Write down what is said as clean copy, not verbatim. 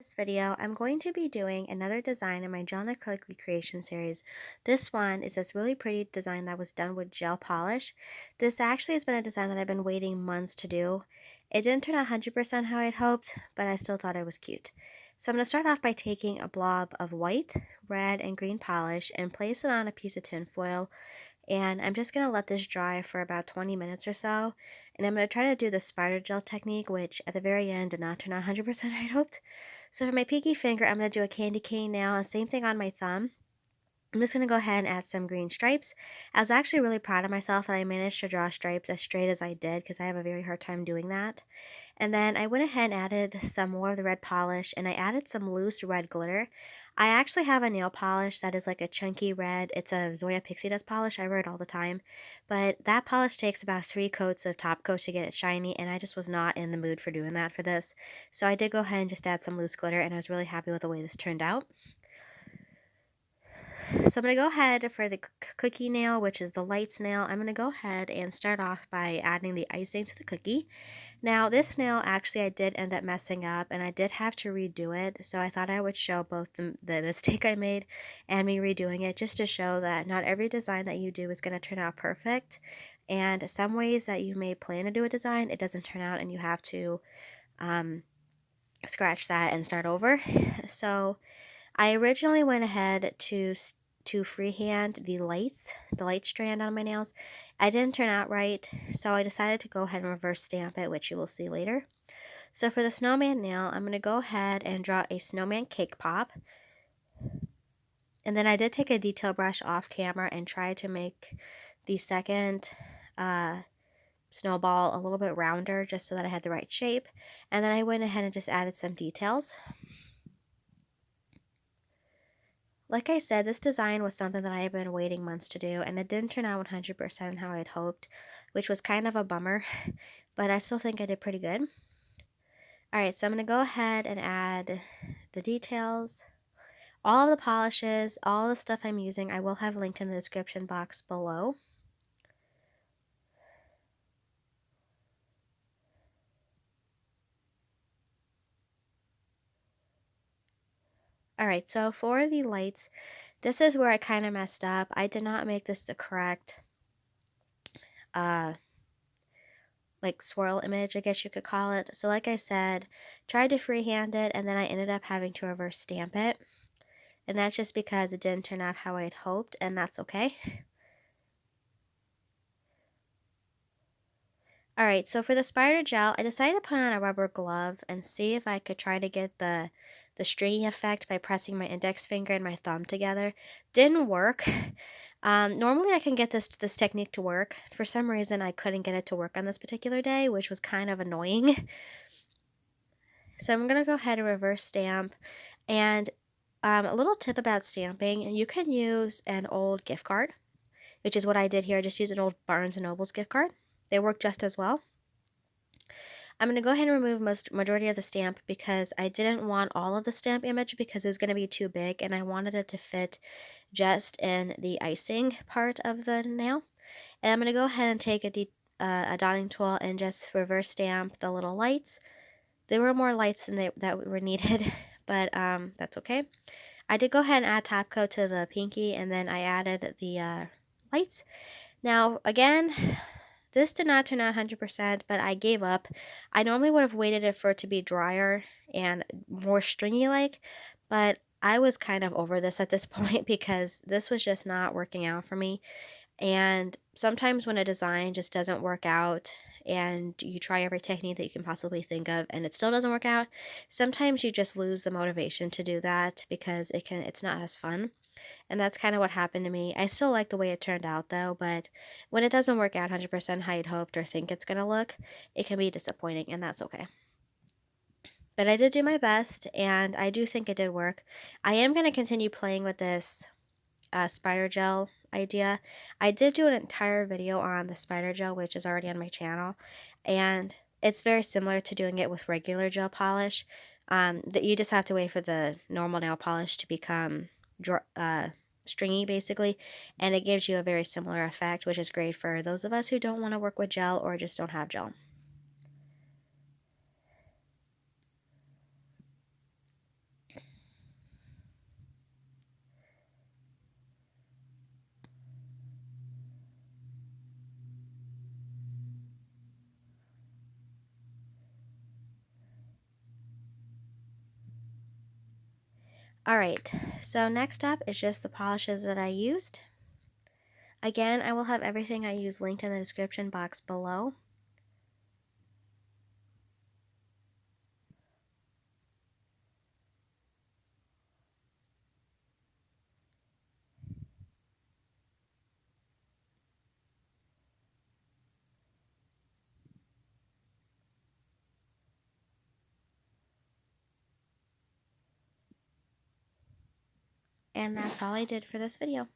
This video, I'm going to be doing another design in my gel and acrylic recreation series. This one is this really pretty design that was done with gel polish. This actually has been a design that I've been waiting months to do. It didn't turn out 100% how I'd hoped, but I still thought it was cute. So I'm going to start off by taking a blob of white, red, and green polish and place it on a piece of tin foil. And I'm just going to let this dry for about 20 minutes or so. And I'm going to try to do the spider gel technique, which at the very end did not turn out 100% I'd hoped. So for my pinky finger, I'm going to do a candy cane nail, and same thing on my thumb. I'm just going to go ahead and add some green stripes. I was actually really proud of myself that I managed to draw stripes as straight as I did because I have a very hard time doing that. And then I went ahead and added some more of the red polish, and I added some loose red glitter. I actually have a nail polish that is like a chunky red. It's a Zoya Pixie Dust polish. I wear it all the time. But that polish takes about 3 coats of top coat to get it shiny, and I just was not in the mood for doing that for this. So I did go ahead and just add some loose glitter, and I was really happy with the way this turned out. So I'm going to go ahead for the cookie nail, which is the lights nail. I'm going to go ahead and start off by adding the icing to the cookie. Now this nail actually I did end up messing up, and I did have to redo it, so I thought I would show both the mistake I made and me redoing it, just to show that not every design that you do is going to turn out perfect, and some ways that you may plan to do a design, it doesn't turn out and you have to scratch that and start over. So I originally went ahead to freehand the light strand on my nails. I didn't turn out right, so I decided to go ahead and reverse stamp it, which you will see later. So for the snowman nail, I'm going to go ahead and draw a snowman cake pop. And then I did take a detail brush off camera and try to make the second snowball a little bit rounder just so that I had the right shape. And then I went ahead and just added some details. Like I said, this design was something that I have been waiting months to do, and it didn't turn out 100% how I'd hoped, which was kind of a bummer, but I still think I did pretty good. Alright, so I'm going to go ahead and add the details, all of the polishes, all the stuff I'm using, I will have linked in the description box below. Alright, so for the lights, this is where I kind of messed up. I did not make this the correct like swirl image, I guess you could call it. So like I said, tried to freehand it, and then I ended up having to reverse stamp it. And that's just because it didn't turn out how I had hoped, and that's okay. Alright, so for the spider gel, I decided to put on a rubber glove and see if I could try to get the stringy effect by pressing my index finger and my thumb together. Didn't work. Normally I can get this technique to work. For some reason I couldn't get it to work on this particular day, which was kind of annoying. So I'm going to go ahead and reverse stamp. And a little tip about stamping, you can use an old gift card, which is what I did here. I just used an old Barnes & Noble's gift card. They work just as well. I'm going to go ahead and remove majority of the stamp because I didn't want all of the stamp image because it was going to be too big, and I wanted it to fit just in the icing part of the nail. And I'm going to go ahead and take a dotting tool and just reverse stamp the little lights. There were more lights than that were needed, but that's okay. I did go ahead and add top coat to the pinky, and then I added the lights. Now, again, this did not turn out 100%, but I gave up. I normally would have waited it for it to be drier and more stringy-like, but I was kind of over this at this point because this was just not working out for me. And sometimes when a design just doesn't work out and you try every technique that you can possibly think of and it still doesn't work out, sometimes you just lose the motivation to do that because it's not as fun. And that's kind of what happened to me. I still like the way it turned out though, but when it doesn't work out 100% how you'd hoped or think it's going to look, it can be disappointing, and that's okay. But I did do my best, and I do think it did work. I am going to continue playing with this spider gel idea. I did do an entire video on the spider gel, which is already on my channel, and it's very similar to doing it with regular gel polish. That you just have to wait for the normal nail polish to become stringy basically, and it gives you a very similar effect, which is great for those of us who don't want to work with gel or just don't have gel. Alright, so next up is just the polishes that I used. Again, I will have everything I use linked in the description box below. And that's all I did for this video.